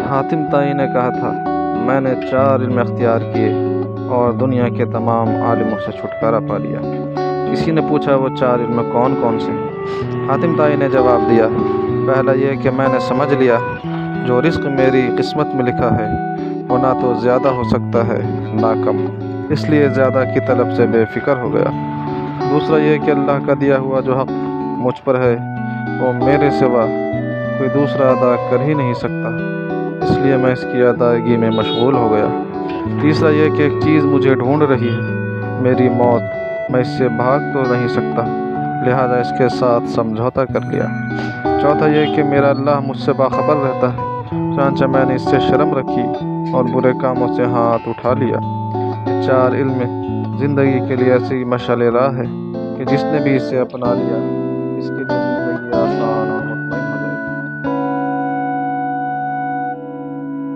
حاتم طائی نے کہا تھا، میں نے 4 علم اختیار کیے اور دنیا کے تمام عالموں سے چھٹکارا پا لیا۔ کسی نے پوچھا وہ 4 علم کون کون سے؟ حاتم طائی نے جواب دیا، پہلا یہ کہ میں نے سمجھ لیا جو رزق میری قسمت میں لکھا ہے وہ نہ تو زیادہ ہو سکتا ہے نہ کم، اس لیے زیادہ کی طلب سے بے فکر ہو گیا۔ دوسرا یہ کہ اللہ کا دیا ہوا جو حق مجھ پر ہے وہ میرے سوا کوئی دوسرا ادا کر ہی نہیں سکتا، اس لیے میں اس کی ادائیگی میں مشغول ہو گیا۔ تیسرا یہ کہ ایک چیز مجھے ڈھونڈ رہی ہے، میری موت، میں اس سے بھاگ تو نہیں سکتا، لہذا اس کے ساتھ سمجھوتا کر لیا۔ چوتھا یہ کہ میرا اللہ مجھ سے باخبر رہتا ہے، چنانچہ میں نے اس سے شرم رکھی اور برے کاموں سے ہاتھ اٹھا لیا۔ یہ 4 علم زندگی کے لیے ایسی مشعل راہ ہے کہ جس نے بھی اسے اپنا لیا اس کے لیے